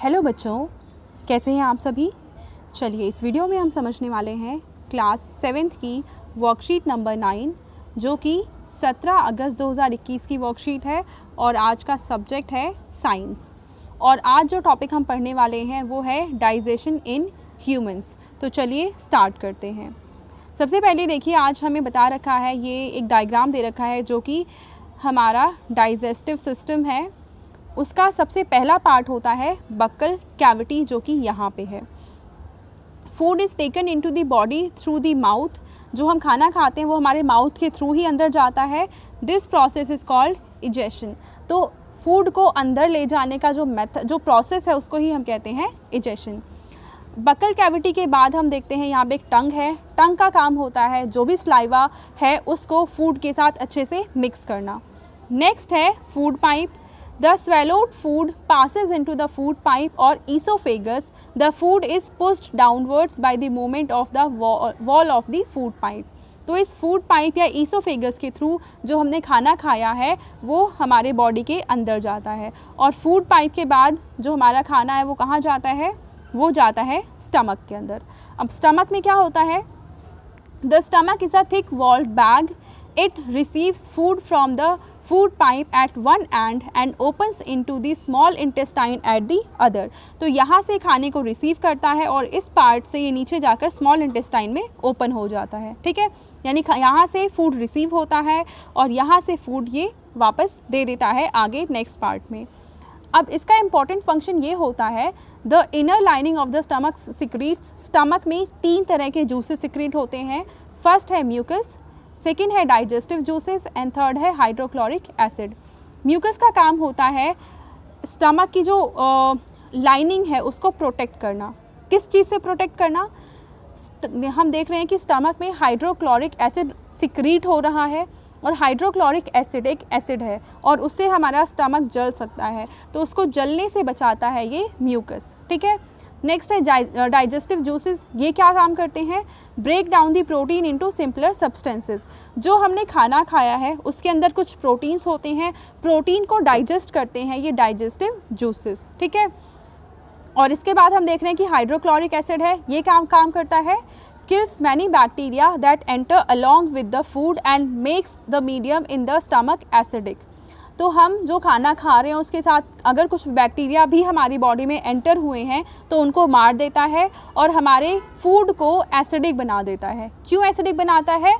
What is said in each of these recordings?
Hello बच्चों, कैसे हैं आप सभी। चलिए इस वीडियो में हम समझने वाले हैं क्लास 7th की वर्कशीट नंबर 9 जो कि 17 अगस्त 2021 की वर्कशीट है और आज का सब्जेक्ट है साइंस। और आज जो टॉपिक हम पढ़ने वाले हैं वो है डाइजेशन इन ह्यूमंस। तो चलिए स्टार्ट करते हैं। सबसे पहले देखिए, आज हमें बता रखा है, ये एक डायग्राम दे रखा है जो कि हमारा डाइजेस्टिव सिस्टम है। उसका सबसे पहला पार्ट होता है बक्कल कैविटी जो कि यहाँ पे है। Food is taken into the body through the mouth. जो हम खाना खाते हैं वो हमारे माउथ के थ्रू ही अंदर जाता है। This process is called egestion. तो फूड को अंदर ले जाने का जो प्रोसेस है उसको ही हम कहते हैं इजेशन। बक्कल कैविटी के बाद हम देखते हैं यहाँ पे एक टंग है। टंग का काम होता है जो भी स्लाइवा है उसको फूड के साथ अच्छे से मिक्स करना। नेक्स्ट है food pipe. The swallowed food passes into the food pipe or esophagus. The food is pushed downwards by the movement of the wall of the food pipe. तो इस फूड पाइप या oesophagus के through जो हमने खाना खाया है वो हमारे बॉडी के अंदर जाता है। और फूड पाइप के बाद जो हमारा खाना है वो कहाँ जाता है? वो जाता है स्टमक के अंदर। अब स्टमक में क्या होता है? The stomach is a thick walled bag. It receives food from the food pipe at one end and opens into the small intestine at the other. तो यहाँ से खाने को रिसीव करता है और इस पार्ट से ये नीचे जाकर स्मॉल इंटेस्टाइन में ओपन हो जाता है। ठीक है, यानी यहाँ से फूड रिसीव होता है और यहाँ से फूड ये वापस दे देता है आगे नेक्स्ट पार्ट में। अब इसका इम्पॉर्टेंट फंक्शन ये होता है, the inner lining of the stomach secretes. Stomach में 3 तरह के जूसेस सिक्रीट होते हैं। फर्स्ट है म्यूकस, सेकेंड है डाइजेस्टिव जूसेस एंड थर्ड है हाइड्रोक्लोरिक एसिड। म्यूकस का काम होता है स्टमक की जो लाइनिंग है उसको प्रोटेक्ट करना। किस चीज़ से प्रोटेक्ट करना? हम देख रहे हैं कि स्टमक में हाइड्रोक्लोरिक एसिड सिक्रीट हो रहा है और हाइड्रोक्लोरिक एसिड एक एसिड है और उससे हमारा स्टमक जल सकता है, तो उसको जलने से बचाता है ये म्यूकस। ठीक है, नेक्स्ट है डाइजेस्टिव जूसेस। ये क्या काम करते हैं? Break down the protein into simpler substances. जो हमने खाना खाया है उसके अंदर कुछ प्रोटीन्स होते हैं, प्रोटीन को डाइजेस्ट करते हैं ये डाइजेस्टिव जूसेस। ठीक है, और इसके बाद हम देख रहे हैं कि हाइड्रोक्लोरिक एसिड है, ये काम करता है kills many bacteria that enter along with the food and makes the medium in the stomach acidic. तो हम जो खाना खा रहे हैं उसके साथ अगर कुछ बैक्टीरिया भी हमारी बॉडी में एंटर हुए हैं तो उनको मार देता है और हमारे फूड को एसिडिक बना देता है। क्यों एसिडिक बनाता है?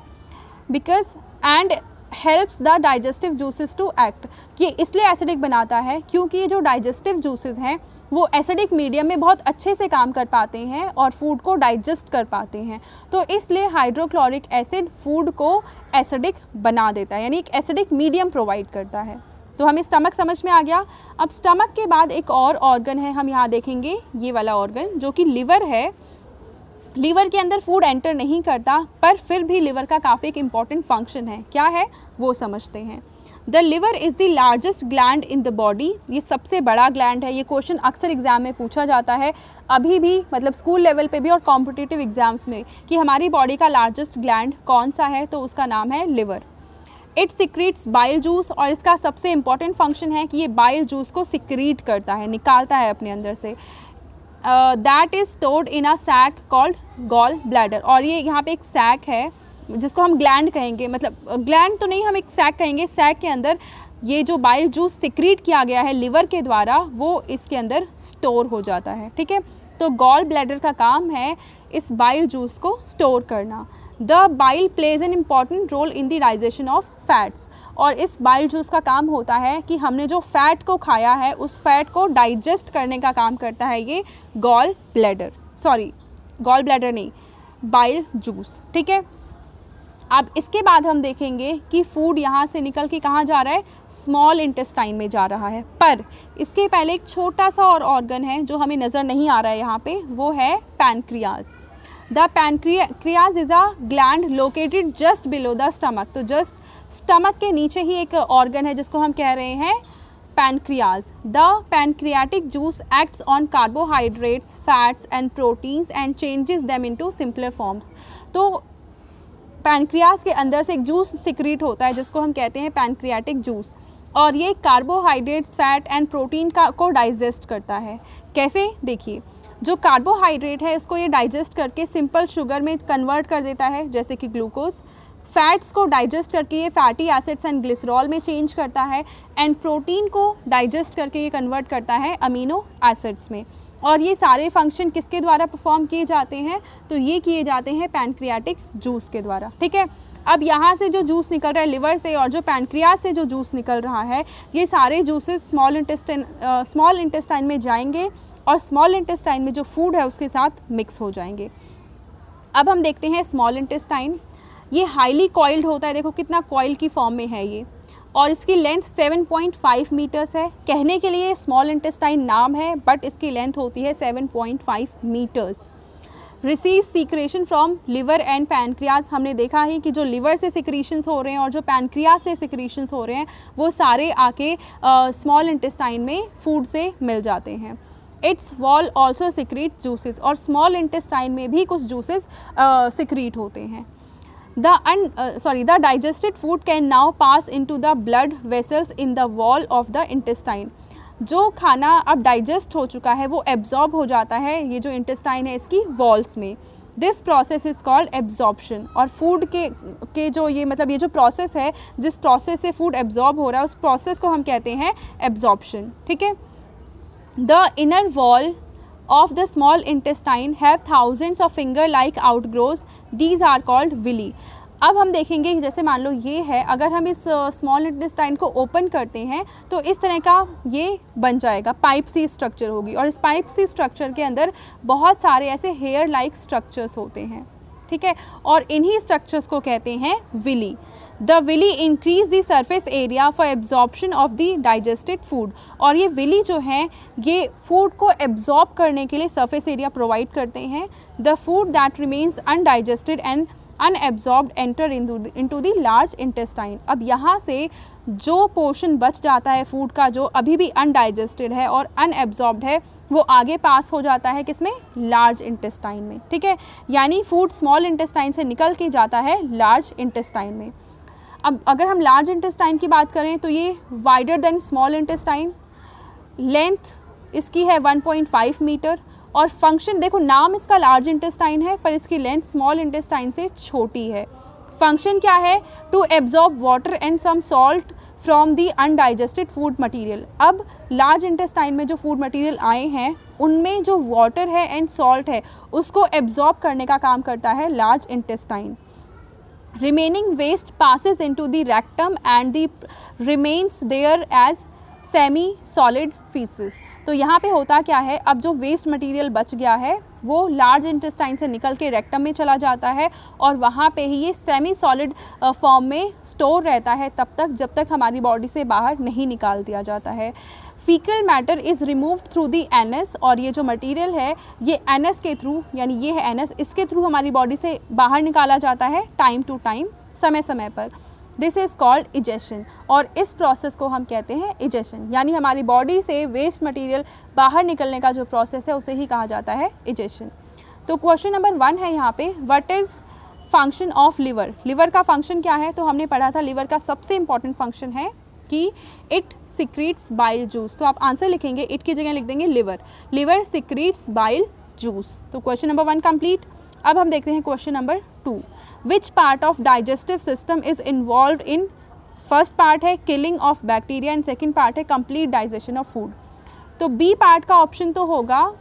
Because and helps the digestive juices to act. ये इसलिए एसिडिक बनाता है क्योंकि ये जो डाइजेस्टिव जूसेस हैं वो एसिडिक मीडियम में बहुत अच्छे से काम कर पाते हैं और फूड को डाइजेस्ट कर पाते हैं। तो इसलिए हाइड्रोक्लोरिक एसिड फूड को एसिडिक बना देता है, यानी एक एसिडिक मीडियम प्रोवाइड करता है। तो हमें स्टमक समझ में आ गया। अब स्टमक के बाद एक और ऑर्गन है, हम यहाँ देखेंगे ये वाला ऑर्गन जो कि लिवर है। लिवर के अंदर फूड एंटर नहीं करता पर फिर भी लिवर का काफ़ी एक इम्पॉर्टेंट फंक्शन है। क्या है वो समझते हैं। The liver is the largest gland in the body. ये सबसे बड़ा ग्लैंड है। ये क्वेश्चन अक्सर एग्जाम में पूछा जाता है अभी भी, मतलब स्कूल लेवल पे भी और कॉम्पिटिटिव एग्जाम्स में, कि हमारी बॉडी का लार्जेस्ट ग्लैंड कौन सा है, तो उसका नाम है liver. It secretes bile juice और इसका सबसे इम्पॉर्टेंट फंक्शन है कि ये बाइल जूस को सिक्रीट करता है, निकालता है अपने अंदर से। That is stored in a sac called gall bladder. और ये यहाँ पे एक सैक है जिसको हम ग्लैंड कहेंगे, मतलब ग्लैंड तो नहीं, हम एक सैक कहेंगे। सैक के अंदर ये जो बाइल जूस सिक्रीट किया गया है लिवर के द्वारा वो इसके अंदर स्टोर हो जाता है। ठीक है, तो गॉल ब्लैडर का काम है इस बाइल जूस को स्टोर करना। The bile plays an important role in the digestion of fats. और इस बाइल जूस का काम होता है कि हमने जो फैट को खाया है उस फैट को डाइजेस्ट करने का काम करता है ये gall bladder, sorry gall bladder नहीं, बाइल जूस। ठीक है, अब इसके बाद हम देखेंगे कि फूड यहाँ से निकल के कहाँ जा रहा है? स्मॉल इंटेस्टाइन में जा रहा है। पर इसके पहले एक छोटा सा और ऑर्गन है जो हमें नज़र नहीं आ रहा है यहाँ पे, वो है pancreas. The pancreas is a gland located just below the stomach. तो जस्ट स्टमक के नीचे ही एक ऑर्गन है जिसको हम कह रहे हैं pancreas. The pancreatic juice acts on carbohydrates, fats and proteins and changes them into simpler forms. तो पैनक्रियाज के अंदर से एक जूस सिक्रीट होता है जिसको हम कहते हैं पैनक्रियाटिक जूस। और ये कार्बोहाइड्रेट्स, फैट एंड प्रोटीन को डाइजेस्ट करता है। कैसे, देखिए जो कार्बोहाइड्रेट है इसको ये डाइजेस्ट करके सिंपल शुगर में कन्वर्ट कर देता है जैसे कि ग्लूकोज, फैट्स को डाइजेस्ट करके ये फैटी एसिड्स एंड ग्लिसरॉल में चेंज करता है, एंड प्रोटीन को डाइजेस्ट करके ये कन्वर्ट करता है अमीनो एसिड्स में। और ये सारे फंक्शन किसके द्वारा परफॉर्म किए जाते हैं, तो ये किए जाते हैं पैनक्रियाटिक जूस के द्वारा। ठीक है, अब यहाँ से जो जूस निकल रहा है लिवर से और जो पैनक्रियास से जो जूस निकल रहा है, ये सारे जूसेस स्मॉल इंटेस्टाइन में जाएंगे और स्मॉल इंटेस्टाइन में जो फूड है उसके साथ मिक्स हो जाएंगे। अब हम देखते हैं स्मॉल इंटेस्टाइन। ये हाईली कॉइल्ड होता है, देखो कितना कॉइल की फॉर्म में है ये, और इसकी लेंथ 7.5 मीटर्स है। कहने के लिए स्मॉल इंटेस्टाइन नाम है बट इसकी लेंथ होती है 7.5 meters. Receive secretion from liver and pancreas. हमने देखा है कि जो लिवर से सिक्रीशंस हो रहे हैं और जो पैनक्रियाज से सिक्रीशंस हो रहे हैं वो सारे आके स्मॉल इंटेस्टाइन में फूड से मिल जाते हैं। It's wall also secrete juices, और स्मॉल इंटेस्टाइन में भी कुछ जूसेस सिक्रीट होते हैं। The digested food can now pass into the blood vessels in the wall of the intestine. जो खाना अब डाइजेस्ट हो चुका है वो एब्जॉर्ब हो जाता है ये जो इंटेस्टाइन है इसकी वॉल्स में। This process is called absorption. और फूड के जो ये मतलब ये जो प्रोसेस है, जिस प्रोसेस से फूड एब्जॉर्ब हो रहा है उस प्रोसेस को हम कहते हैं एब्जॉर्प्शन। ठीक है, the inner wall of the small intestine have thousands of finger like outgrowths, these are called villi. अब हम देखेंगे कि जैसे मान लो ये है, अगर हम इस स्मॉल इंटेस्टाइन को ओपन करते हैं तो इस तरह का ये बन जाएगा, पाइप सी स्ट्रक्चर होगी, और इस पाइप सी स्ट्रक्चर के अंदर बहुत सारे ऐसे हेयर लाइक स्ट्रक्चर्स होते हैं। ठीक है, और इन्हीं स्ट्रक्चर्स को कहते हैं villi. The villi increase the surface area for absorption of the digested food. और ये विली जो हैं ये फूड को एब्जॉर्ब करने के लिए सरफेस एरिया प्रोवाइड करते हैं। The food that remains undigested and unabsorbed enter into the large intestine. अब यहाँ से जो पोर्शन बच जाता है फूड का जो अभी भी अनडाइजेस्टेड है और अनएब्जॉर्ब्ड है वो आगे पास हो जाता है किसमें, लार्ज इंटेस्टाइन में। ठीक है, यानी फूड स्मॉल इंटेस्टाइन से निकल के जाता है लार्ज इंटेस्टाइन में। अब अगर हम लार्ज इंटेस्टाइन की बात करें तो ये wider than small intestine, length इसकी है 1.5 मीटर, और फंक्शन देखो नाम इसका लार्ज इंटेस्टाइन है पर इसकी लेंथ स्मॉल इंटेस्टाइन से छोटी है। फंक्शन क्या है, to absorb water and some salt from the undigested food material. अब लार्ज इंटेस्टाइन में जो फूड मटीरियल आए हैं उनमें जो वाटर है एंड सॉल्ट है उसको एब्जॉर्ब करने का काम करता है large intestine. Remaining waste passes into the rectum and remains there as semi-solid feces. तो यहाँ पे होता क्या है, अब जो वेस्ट मटेरियल बच गया है वो लार्ज इंटेस्टाइन से निकल के रेक्टम में चला जाता है और वहाँ पे ही ये सेमी सॉलिड फॉर्म में स्टोर रहता है तब तक जब तक हमारी बॉडी से बाहर नहीं निकाल दिया जाता है। Faecal matter is removed through the anus, और ये जो मटेरियल है ये एनस के थ्रू, यानी ये है एनस, इसके थ्रू हमारी बॉडी से बाहर निकाला जाता है टाइम टू टाइम, समय समय पर। दिस इज़ कॉल्ड इजेशन, और इस प्रोसेस को हम कहते हैं इजेशन, यानी हमारी बॉडी से वेस्ट मटेरियल बाहर निकलने का जो प्रोसेस है उसे ही कहा जाता है इजेशन। तो क्वेश्चन नंबर 1 है यहाँ पे, what is function of liver. Liver का फंक्शन क्या है, तो हमने पढ़ा था लिवर का सबसे इंपॉर्टेंट फंक्शन है कि इट सिक्रीट्स बाइल जूस। तो आप आंसर लिखेंगे, इट की जगह लिख देंगे liver, liver secretes bile juice. तो क्वेश्चन नंबर 1 कंप्लीट। अब हम देखते हैं question number 2, which part of digestive system is involve in, first part है killing of bacteria and second part है कंप्लीट डाइजेशन ऑफ फूड। तो बी पार्ट का option तो होगा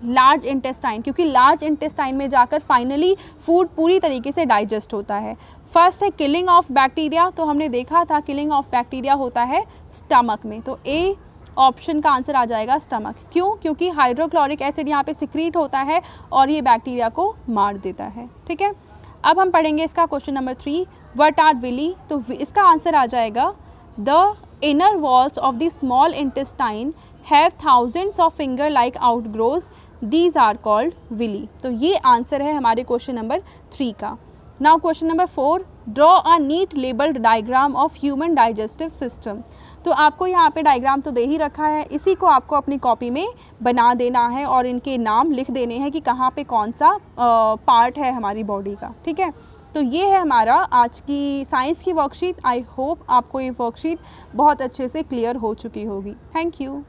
लार्ज इंटेस्टाइन, क्योंकि लार्ज इंटेस्टाइन में जाकर फाइनली फूड पूरी तरीके से डाइजेस्ट होता है। फर्स्ट है किलिंग ऑफ बैक्टीरिया, तो हमने देखा था किलिंग ऑफ बैक्टीरिया होता है स्टमक में, तो ए ऑप्शन का आंसर आ जाएगा स्टमक। क्यों, क्योंकि हाइड्रोक्लोरिक एसिड यहाँ पे सिक्रीट होता है और ये बैक्टीरिया को मार देता है। ठीक है, अब हम पढ़ेंगे इसका question number 3, what are villi. तो इसका आंसर आ जाएगा the inner walls of the small intestine have thousands of finger like outgrowths, these are called villi. तो ये आंसर है हमारे क्वेश्चन नंबर 3 का। Now question number 4, draw a neat labelled diagram of human digestive system. तो आपको यहाँ पे diagram तो दे ही रखा है, इसी को आपको अपनी कॉपी में बना देना है और इनके नाम लिख देने हैं कि कहाँ पे कौन सा पार्ट है हमारी बॉडी का। ठीक है, तो ये है हमारा आज की साइंस की वर्कशीट। आई होप आपको ये वर्कशीट बहुत अच्छे से क्लियर हो चुकी होगी। Thank you.